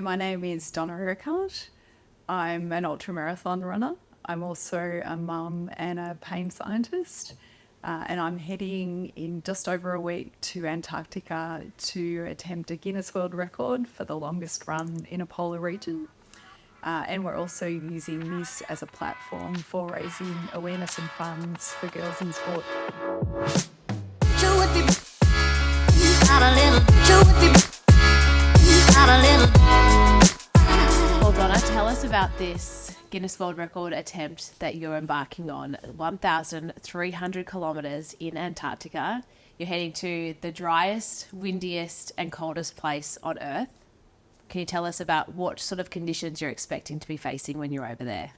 My name is Donna Urquhart. I'm an ultramarathon runner. I'm also a mum and a pain scientist. And I'm heading in just over a week to Antarctica to attempt a Guinness World Record for the longest run in a polar region. And we're also using this as a platform for raising awareness and funds for girls in sport. Well, Donna, tell us about this Guinness World Record attempt that you're embarking on. 1,300 kilometres in Antarctica. You're heading to the driest, windiest and coldest place on Earth. Can you tell us about what sort of conditions you're expecting to be facing when you're over there?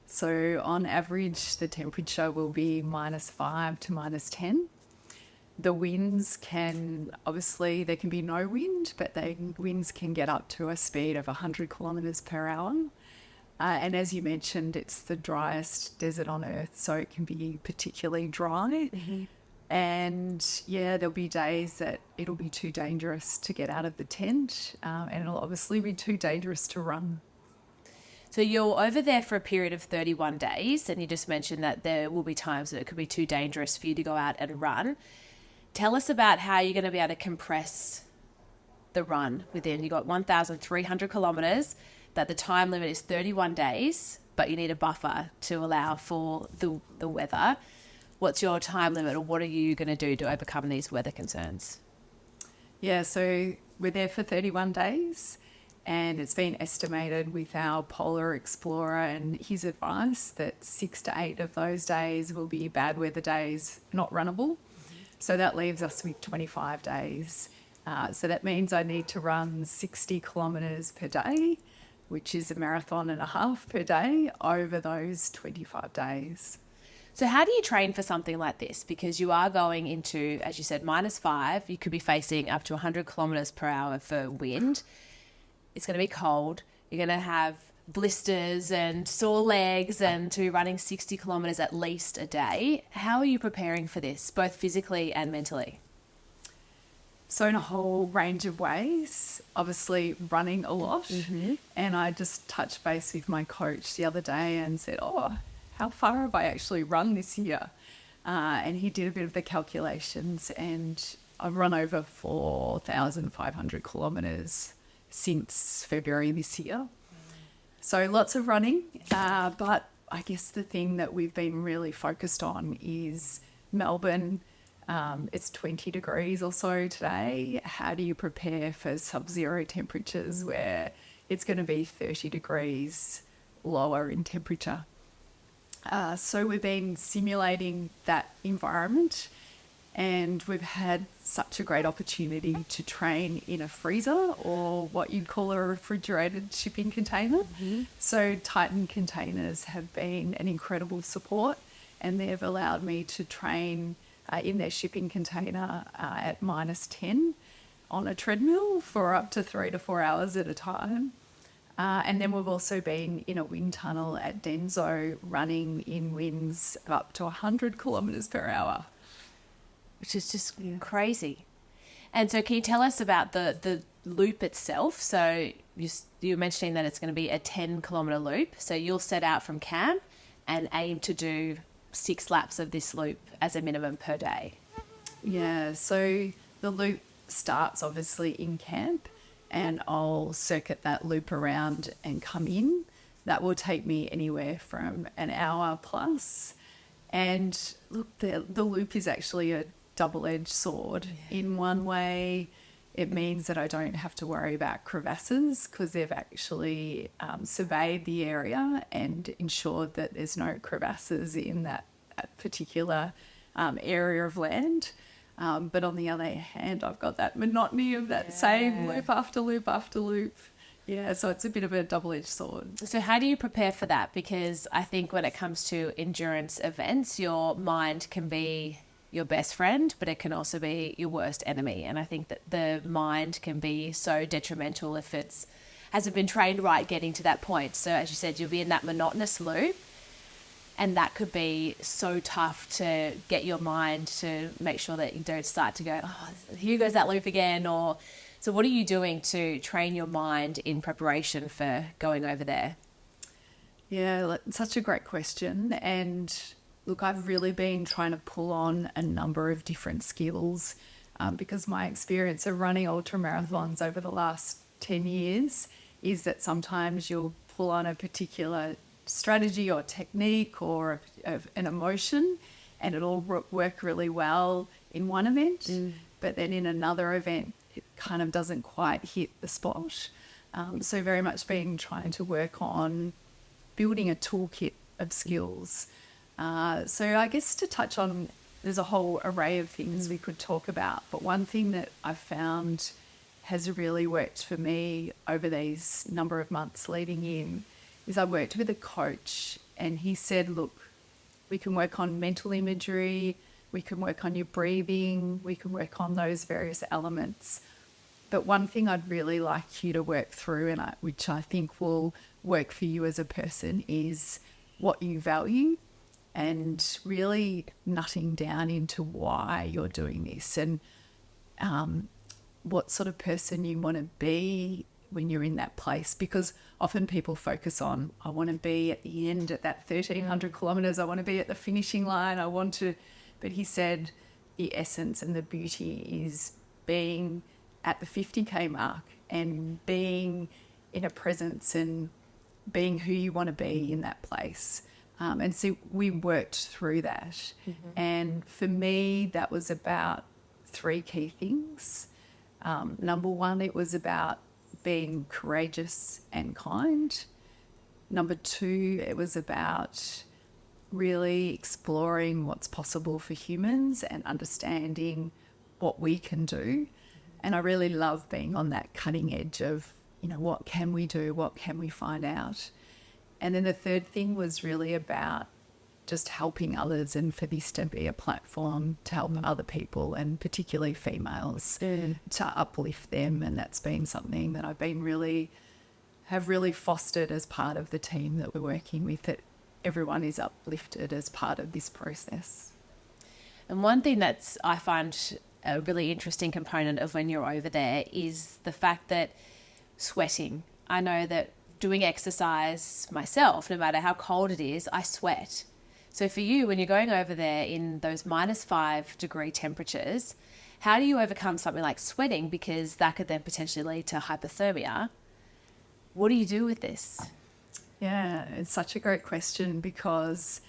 So on average, the temperature will be -5 to -10. The winds obviously there can be no wind, but winds can get up to a speed of 100 kilometres per hour. And as you mentioned, it's the driest desert on Earth, so it can be particularly dry. Mm-hmm. And yeah, there'll be days that it'll be too dangerous to get out of the tent, and it'll obviously be too dangerous to run. So you're over there for a period of 31 days, and you just mentioned that there will be times that it could be too dangerous for you to go out and run. Tell us about how you're going to be able to compress the run within. You got 1,300 kilometres, that the time limit is 31 days, but you need a buffer to allow for the weather. What's your time limit, or what are you going to do to overcome these weather concerns? Yeah, so we're there for 31 days, and it's been estimated with our polar explorer and his advice that 6 to 8 of those days will be bad weather days, not runnable. So that leaves us with 25 days. So that means I need to run 60 kilometres per day, which is a marathon and a half per day over those 25 days. So how do you train for something like this? Because you are going into, as you said, -5. You could be facing up to 100 kilometres per hour for wind. It's going to be cold. You're going to have blisters and sore legs, and to be running 60 kilometres at least a day. How are you preparing for this, both physically and mentally? So in a whole range of ways, obviously running a lot. Mm-hmm. And I just touched base with my coach the other day and said, how far have I actually run this year? And he did a bit of the calculations, and I've run over 4,500 kilometres since February this year. So lots of running, but I guess the thing that we've been really focused on is Melbourne. It's 20 degrees or so today. How do you prepare for sub-zero temperatures where it's going to be 30 degrees lower in temperature? So we've been simulating that environment, and we've had such a great opportunity to train in a freezer, or what you'd call a refrigerated shipping container. Mm-hmm. So Titan containers have been an incredible support, and they've allowed me to train in their shipping container at -10 on a treadmill for up to 3 to 4 hours at a time. And then we've also been in a wind tunnel at Denzo running in winds of up to 100 kilometres per hour. Which is just crazy. And so can you tell us about the loop itself? So you're mentioning that it's going to be a 10-kilometre loop. So you'll set out from camp and aim to do 6 laps of this loop as a minimum per day. Yeah, so the loop starts obviously in camp, and I'll circuit that loop around and come in. That will take me anywhere from an hour plus. And look, the loop is actually a double-edged sword. Yeah. In one way, it means that I don't have to worry about crevasses, because they've actually surveyed the area and ensured that there's no crevasses in that particular area of land. But on the other hand, I've got that monotony of that same loop after loop after loop. Yeah, so it's a bit of a double-edged sword. So how do you prepare for that? Because I think when it comes to endurance events, your mind can be your best friend, but it can also be your worst enemy. And I think that the mind can be so detrimental if it hasn't been trained right getting to that point. So as you said, you'll be in that monotonous loop, and that could be so tough to get your mind to make sure that you don't start to go, here goes that loop again, or So what are you doing to train your mind in preparation for going over there? Yeah, such a great question. And look, I've really been trying to pull on a number of different skills because my experience of running ultra marathons over the last 10 years is that sometimes you'll pull on a particular strategy or technique or an emotion, and it'll work really well in one event, but then in another event, it kind of doesn't quite hit the spot. So very much been trying to work on building a toolkit of skills. So I guess to touch on, there's a whole array of things we could talk about, but one thing that I've found has really worked for me over these number of months leading in is I worked with a coach, and he said, look, we can work on mental imagery, we can work on your breathing, we can work on those various elements. But one thing I'd really like you to work through, and which I think will work for you as a person, is what you value, and really nutting down into why you're doing this, and what sort of person you want to be when you're in that place. Because often people focus on, I want to be at the end at that 1,300 kilometres, I want to be at the finishing line, but he said the essence and the beauty is being at the 50k mark and being in a presence and being who you want to be in that place. And so we worked through that. And for me, that was about 3 key things. Number one, it was about being courageous and kind. Number 2, it was about really exploring what's possible for humans and understanding what we can do. And I really love being on that cutting edge of, what can we do? What can we find out? And then the third thing was really about just helping others, and for this to be a platform to help other people, and particularly females, to uplift them. And that's been something that I've been have really fostered as part of the team that we're working with, that everyone is uplifted as part of this process. And one thing that's I find a really interesting component of when you're over there is the fact that sweating. I know that doing exercise myself, no matter how cold it is, I sweat. So for you, when you're going over there in those -5 degree temperatures, how do you overcome something like sweating? Because that could then potentially lead to hypothermia. What do you do with this? Yeah, it's such a great question, because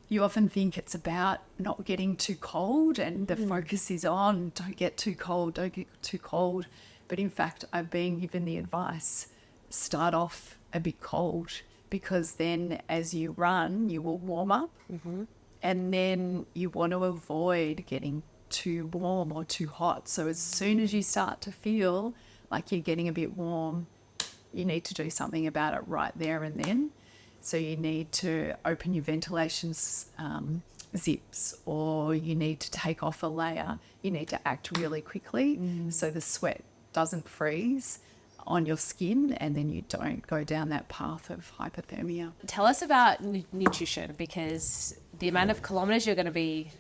you often think it's about not getting too cold, and the focus is on don't get too cold, don't get too cold. But in fact, I've been given the advice, start off a bit cold, because then as you run, you will warm up. And then you want to avoid getting too warm or too hot. So as soon as you start to feel like you're getting a bit warm, you need to do something about it right there and then. So you need to open your ventilation zips, or you need to take off a layer. You need to act really quickly so the sweat doesn't freeze on your skin, and then you don't go down that path of hypothermia. Tell us about nutrition, because the amount of kilometres you're going to be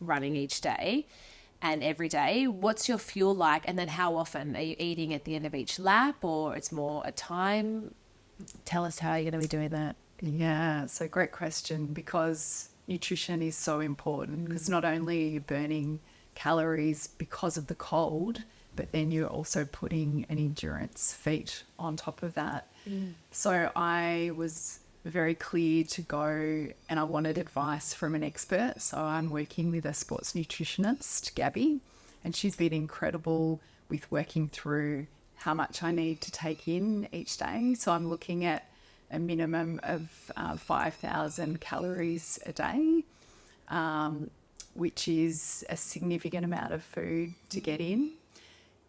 running each day and every day, what's your fuel like? And then how often are you eating at the end of each lap, or it's more a time? Tell us how you're going to be doing that. Yeah, so great question, because nutrition is so important, because not only are you burning calories because of the cold, but then you're also putting an endurance feat on top of that. So I was very clear to go, and I wanted advice from an expert. So I'm working with a sports nutritionist, Gabby, and she's been incredible with working through how much I need to take in each day. So I'm looking at a minimum of 5,000 calories a day, which is a significant amount of food to get in.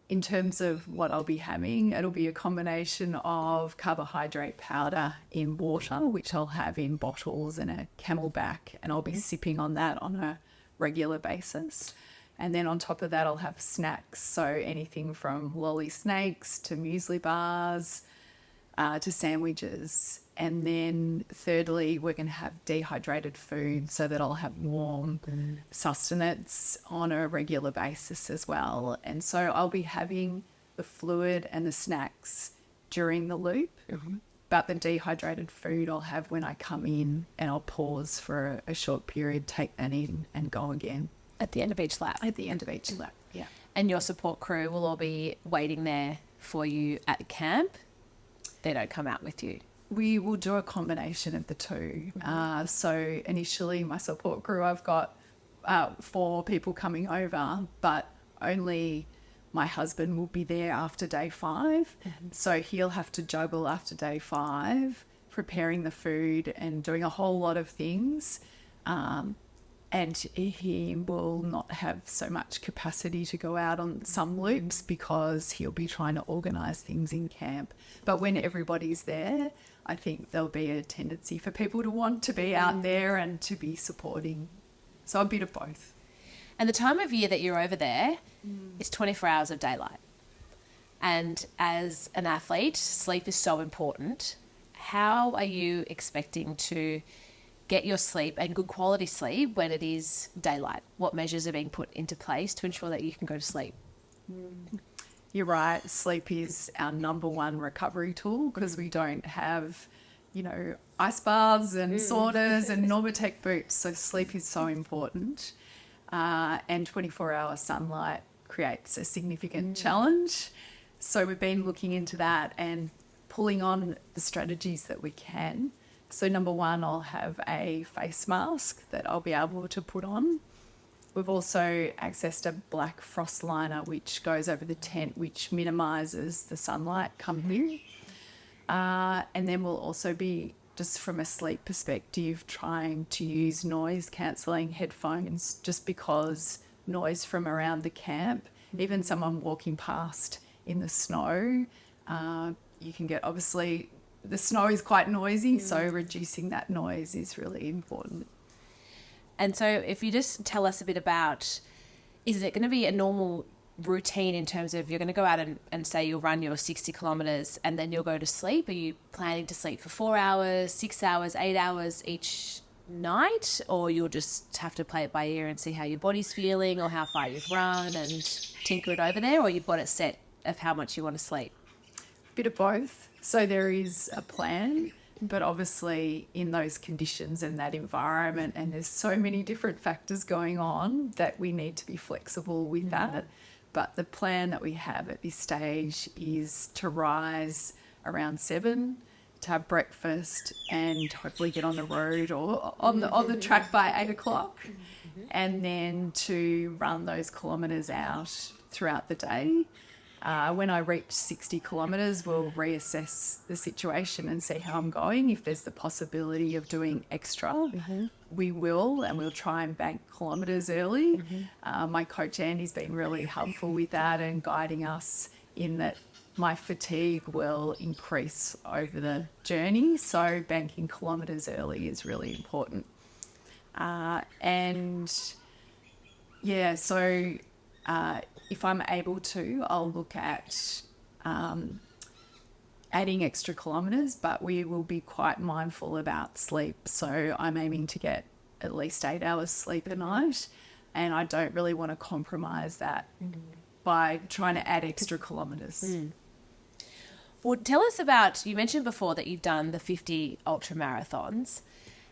In terms of what I'll be having, it'll be a combination of carbohydrate powder in water, which I'll have in bottles, and a Camelback, and I'll be sipping on that on a regular basis. And then on top of that, I'll have snacks. So anything from lolly snakes to muesli bars to sandwiches. And then thirdly, we're going to have dehydrated food so that I'll have warm sustenance on a regular basis as well. And so I'll be having the fluid and the snacks during the loop. But the dehydrated food I'll have when I come in, and I'll pause for a short period, take that in and go again. At the end of each lap? At the end of each lap, yeah. And your support crew will all be waiting there for you at camp? They don't come out with you? We will do a combination of the two. So initially my support crew, I've got 4 people coming over, but only my husband will be there after day 5. So he'll have to juggle after day 5, preparing the food and doing a whole lot of things. And he will not have so much capacity to go out on some loops because he'll be trying to organise things in camp. But when everybody's there, I think there'll be a tendency for people to want to be out there and to be supporting. So a bit of both. And the time of year that you're over there, it's 24 hours of daylight. And as an athlete, sleep is so important. How are you expecting to get your sleep and good quality sleep when it is daylight? What measures are being put into place to ensure that you can go to sleep? You're right. Sleep is our number one recovery tool because we don't have, ice baths and saunas and Normatec boots. So sleep is so important. And 24-hour sunlight creates a significant challenge. So we've been looking into that and pulling on the strategies that we can. So number one, I'll have a face mask that I'll be able to put on. We've also accessed a black frost liner which goes over the tent, which minimises the sunlight coming in. And then we'll also be, just from a sleep perspective, trying to use noise cancelling headphones, just because noise from around the camp, even someone walking past in the snow, you can get, obviously, the snow is quite noisy, so reducing that noise is really important. And so if you just tell us a bit about, is it going to be a normal routine in terms of you're going to go out and say you'll run your 60 kilometres and then you'll go to sleep? Are you planning to sleep for 4 hours, 6 hours, 8 hours each night? Or you'll just have to play it by ear and see how your body's feeling or how far you've run and tinker it over there? Or you've got it set of how much you want to sleep? Bit of both. So there is a plan, but obviously in those conditions and that environment, and there's so many different factors going on that we need to be flexible with that. But the plan that we have at this stage is to rise around 7, to have breakfast and hopefully get on the road or on the track by 8 o'clock, and then to run those kilometres out throughout the day. When I reach 60 kilometres, we'll reassess the situation and see how I'm going. If there's the possibility of doing extra, we will, and we'll try and bank kilometres early. My coach Andy's been really helpful with that and guiding us in that my fatigue will increase over the journey. So banking kilometres early is really important. If I'm able to, I'll look at adding extra kilometres, but we will be quite mindful about sleep. So I'm aiming to get at least 8 hours sleep a night, and I don't really want to compromise that by trying to add extra kilometres. Well, tell us about, you mentioned before that you've done the 50 ultra marathons.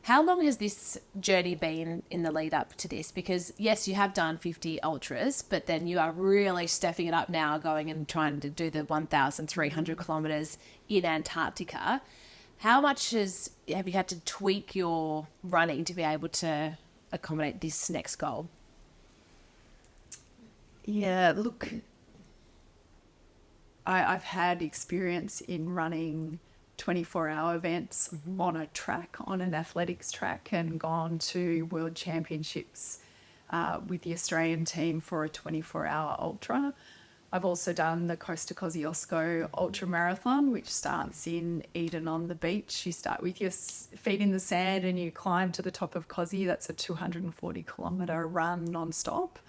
How long has this journey been in the lead up to this? Because yes, you have done 50 ultras, but then you are really stepping it up now, going and trying to do the 1,300 kilometres in Antarctica. How much have you had to tweak your running to be able to accommodate this next goal? Yeah, look, I've had experience in running 24-hour events on a track, on an athletics track, and gone to World Championships with the Australian team for a 24-hour ultra. I've also done the Costa Kosciuszko Ultra Marathon, which starts in Eden on the beach. You start with your feet in the sand and you climb to the top of Kosci. That's a 240-kilometre run non-stop.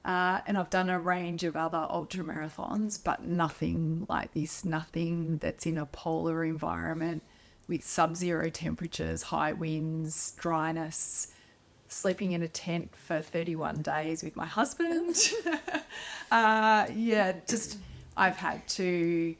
And I've done a range of other ultra marathons, but nothing like this, nothing that's in a polar environment with sub-zero temperatures, high winds, dryness, sleeping in a tent for 31 days with my husband. I I've had to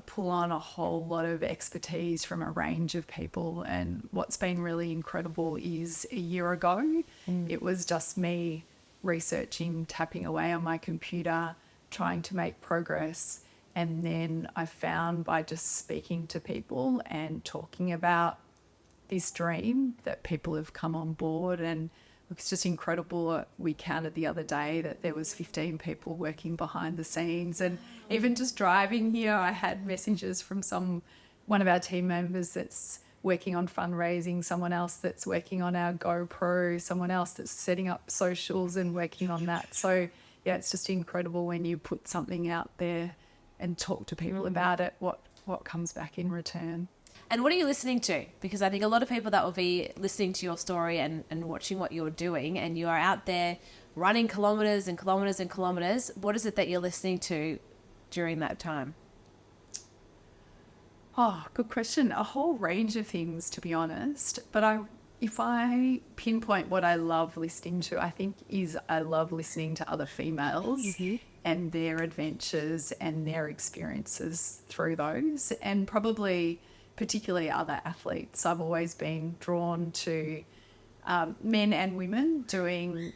pull on a whole lot of expertise from a range of people. And what's been really incredible is a year ago, it was just me researching, tapping away on my computer, trying to make progress. And then I found by just speaking to people and talking about this dream that people have come on board. And it's just incredible. We counted the other day that there was 15 people working behind the scenes. And even just driving here, I had messages from one of our team members that's working on fundraising, someone else that's working on our GoPro, someone else that's setting up socials and working on that. So yeah, it's just incredible when you put something out there and talk to people about it, what comes back in return. And what are you listening to? Because I think a lot of people that will be listening to your story and watching what you're doing, and you are out there running kilometres and kilometres and kilometres. What is it that you're listening to during that time? Oh, good question. A whole range of things, to be honest. But if I pinpoint what I love listening to, I think I love listening to other females and their adventures and their experiences through those, and probably particularly other athletes. I've always been drawn to men and women doing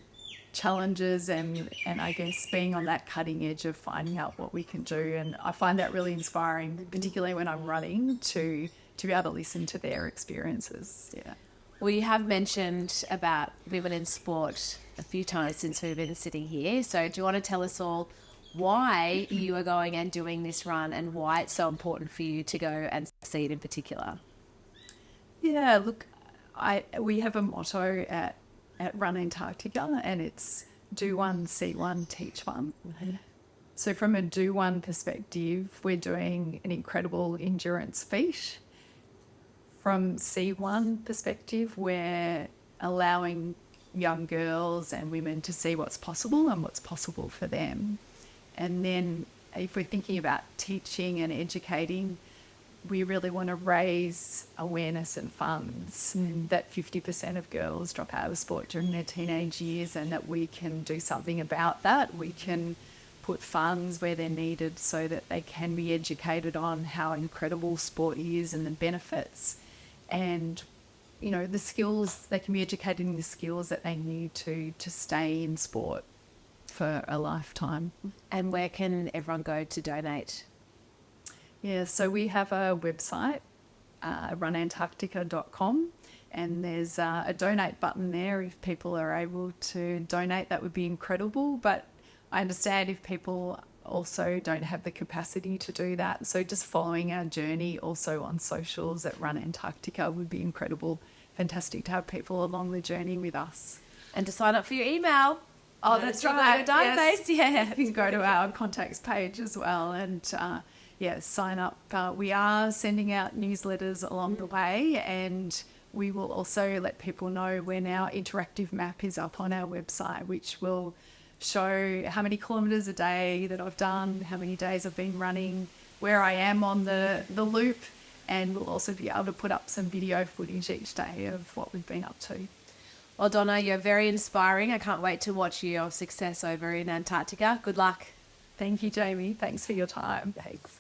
challenges and I guess being on that cutting edge of finding out what we can do. And I find that really inspiring, particularly when I'm running, to be able to listen to their experiences. Yeah. Well, you have mentioned about women in sport a few times since we've been sitting here. So do you want to tell us all why you are going and doing this run and why it's so important for you to go and succeed in particular? Yeah, look, we have a motto at Run Antarctica, and it's do one, see one, teach one. So from a do one perspective, we're doing an incredible endurance feat. From C1 perspective, we're allowing young girls and women to see what's possible and what's possible for them. And then if we're thinking about teaching and educating, we really want to raise awareness and funds that 50% of girls drop out of sport during their teenage years, and that we can do something about that. We can put funds where they're needed so that they can be educated on how incredible sport is and the benefits. And, you know, the skills, they can be educated in the skills that they need to stay in sport for a lifetime. And where can everyone go to donate? Yeah, so we have a website, runantarctica.com, and there's a donate button there. If people are able to donate, that would be incredible. But I understand if people also don't have the capacity to do that. So just following our journey also on socials at Run Antarctica would be incredible. Fantastic to have people along the journey with us. And to sign up for your email. Oh, that's right. Yes. Yeah. You can go to our contacts page as well and sign up. We are sending out newsletters along the way, and we will also let people know when our interactive map is up on our website, which will show how many kilometres a day that I've done, how many days I've been running, where I am on the loop, and we'll also be able to put up some video footage each day of what we've been up to. Well, Donna, you're very inspiring. I can't wait to watch your success over in Antarctica. Good luck. Thank you, Jaimee. Thanks for your time. Thanks.